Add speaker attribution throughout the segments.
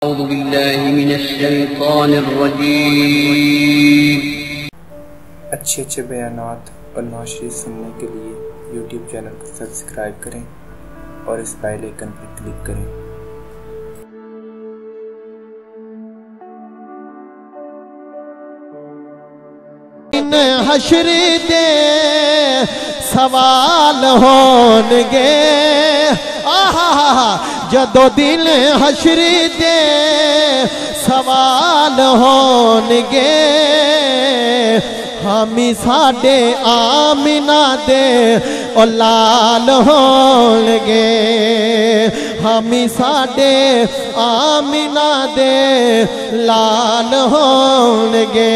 Speaker 1: अऊज़ु बिल्लाहि मिनश्शैतानिर्रजीम।
Speaker 2: अच्छे अच्छे बयानात और नाशरी सुनने के लिए यूट्यूब चैनल को सब्सक्राइब करें और इस बेल आइकन पर क्लिक करें।
Speaker 3: हशर दे सवाल होणगे जदों दिल हशर दे सवाल होणगे हामी साडे आमिना दे औलाद होणगे हामी साडे आमिना दे लाल होणगे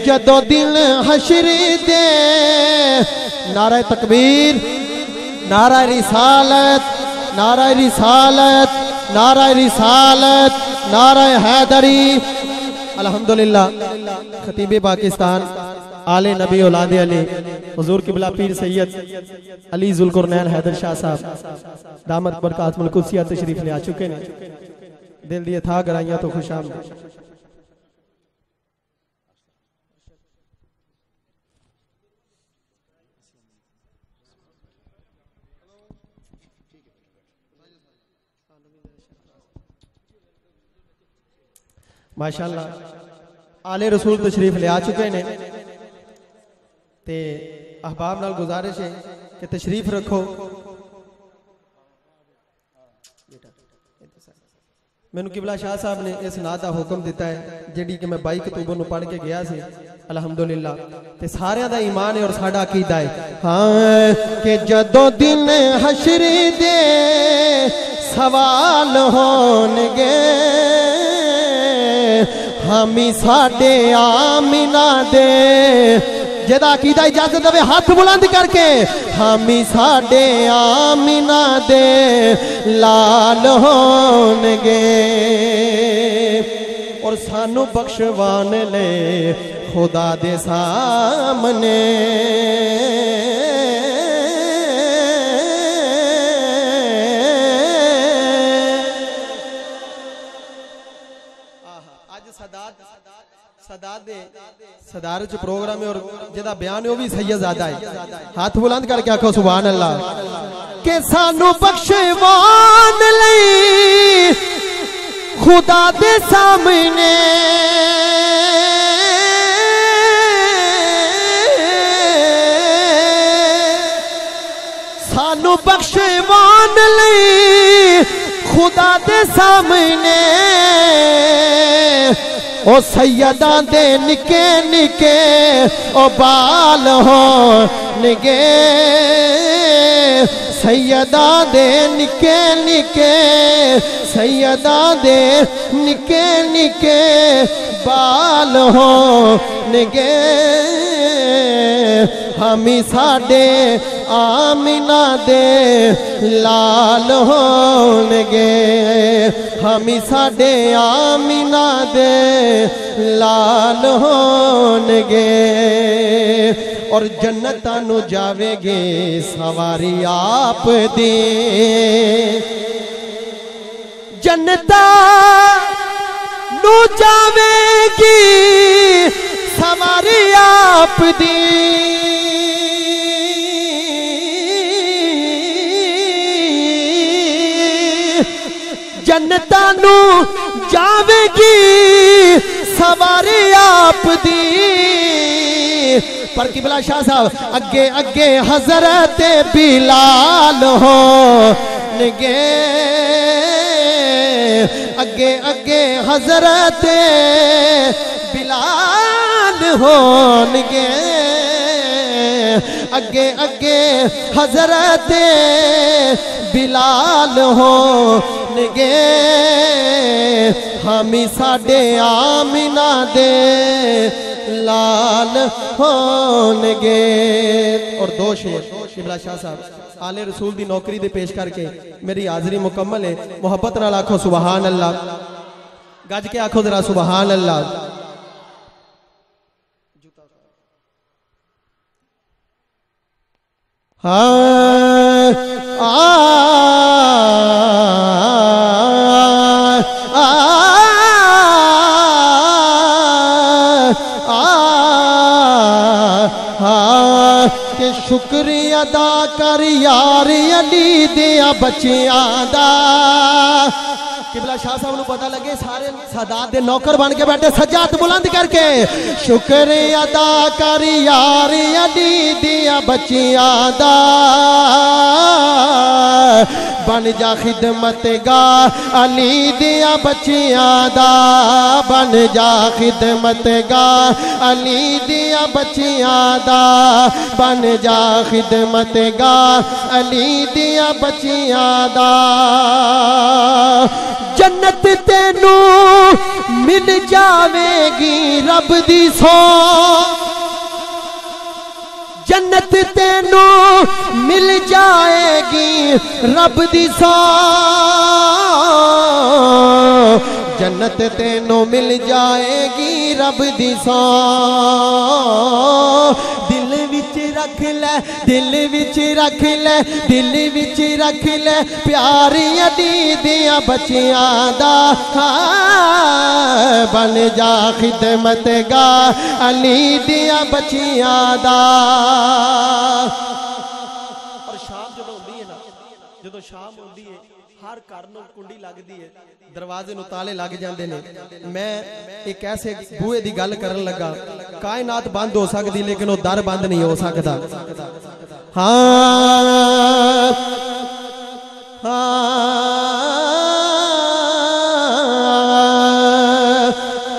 Speaker 3: जदों दिल हशर दे नारा तकबीर नारा रिसालत नारा रिसालत नारा रिसालत नारा हैदरी। अल्हम्दुलिल्लाह खतीबे पाकिस्तान आले नबी औलाद अली हुजूर किबला पीर सैयद अली जुल्कुरनैन हैदर शाह साहब दामत बरकातुल कुद्सिया तशरीफ ले आ चुके हैं। दिल दिए था गराइयां तो खुशामद। माशाअल्लाह आले रसूल तशरीफ ले आ चुके ने ते अहबाब नाल गुजारिश है कि तशरीफ रखो। मैनू किबला शाह साहब ने इस नात का हुक्म दिता है जिहड़ी कि मैं 22 अक्तूबर नूं पढ़ के गया सी। अल्हम्दुलिल्लाह ते सारियां दा ईमान है और साडा अकीदा है हाँ कि जदों दिन हशर दे सवाल होणगे हामी साडे आमिना दे जदा अकीदा इजाजत देवे हाथ बुलंद करके हामी साडे आमिना दे लाल होणगे और सानू बख्शवान ले खुदा दे सामने सदार च प्रोग्राम है और जिहदा बयान है वो भी सैयदजादा है। हाथ बुलंद करके आखो सुभान अल्लाह के सानू बख्शवान लई खुदा दे सामने सानू बख्शवान लई खुदा दे सामने ओ सैयदा दे निके निके ओ बाल होणगे सैयदा दे निके निके सैयदा दे निके निके बाल होणगे हामी साडे आमिना दे लाल होणगे हामी साडे आमिना दे लाल होणगे और जन्नतां नूं जावेगे सवारी आप दी जन्नतां नूं जावेगी सवारी आप दी जन्नतां नूं जावेगी सवारी आप दी पर किबला शाह साहब अगे अगे हजरत बिलाल होणगे अगे अगे हजरत बिलाल होणगे अगे अगे हजरत बिलाल होणगे हामी साडे आमिना दे लाल होणगे। और दो शेर किबला शाह साहब आले रसूल दी नौकरी दे पेश करके मेरी हाजरी मुकम्मल है। मोहब्बत नाल आखो सुभान अल्लाह गज के आखो जरा सुभान अल्लाह। हाँ के शुक्रिया अदा कर यार अली दिया बच्चियां दा। किबला शाह साहब को पता लगे सारे सादात दे नौकर बन के बैठे सज्जाद बुलंद करके शुक्र अदा कर यार अली दिया बच्चियां दा। बन जा खिदमत गा अली दिया बच्चियां दा। बन जा खिदमत गा अली दिया बच्चियां दा। बन जा खिदमत गा अली दिया बच्चियां दा। जन्नत तेनू मिल जावेगी रब दी सौ। जन्नत तेनू मिल जाएगी रब दी सौ। जन्नत तेनू मिल जाएगी रब दी सौ। दिल विच रख ले, दिल विच रख ले, दिल विच रख ले प्यारी अली दिया बच्चियां दा। बन जा खिदमत गा अली दिया बच्चियां दा। और शाम जो होंदी है ना, जो शाम होंदी है हर घर नूं कुंडी लगदी है, दरवाजे नूं ताले लग जांदे ने। मैं एक ऐसे बूहे दी गल करन लगा, कायनात बंद हो सकदी लेकिन वो दर बंद नहीं हो सकता। हाँ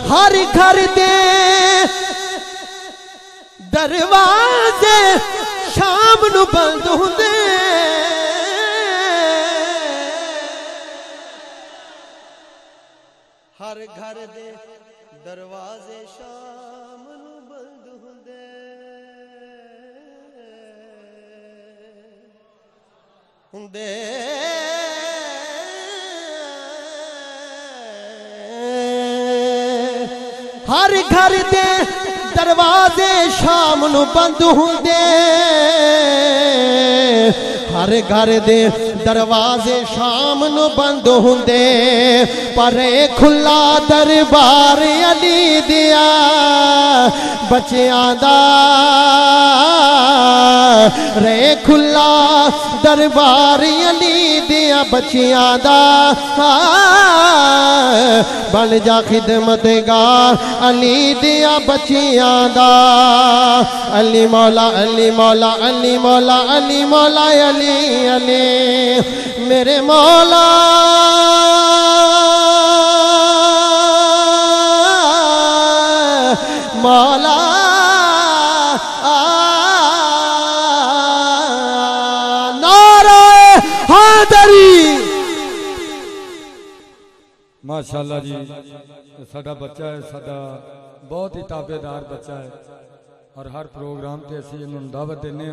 Speaker 3: हर घर दे दरवाजे शाम नूं बंद हुंदे। हर घर दे दरवाजे शाम नूं बंद हुंदे। हुंदे हर घर दे दरवाजे शाम नूं बंद हुंदे। हर घर दे दरवाजे शाम नूं बंद हुंदे। पर खुला दरबार अली दिया बच्चियां दा। रे खुला दरबार अली दिया बच्चियां दा। बन जा खिदमत गा अली दिया बच्चियां दा। अली मौला अली मौला अली मौला अली मौला अली अली मेरे मौला। मौला नारे हैदरी।
Speaker 4: माशाअल्लाह जी, साडा बच्चा है, साडा बहुत ही ताबेदार बच्चा है और हर प्रोग्राम ते असीं इन्हूं दावत देने।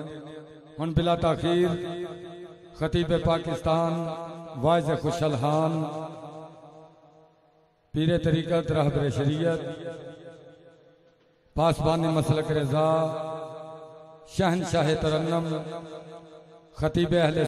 Speaker 4: हुण बिला ताखीर खतीब पाकिस्तान वाइज़ खुशलहान पीरे तरीक़त रहबर शरीयत पासबान मसलक रज़ा शहनशाह तरन्नम खतीब अहले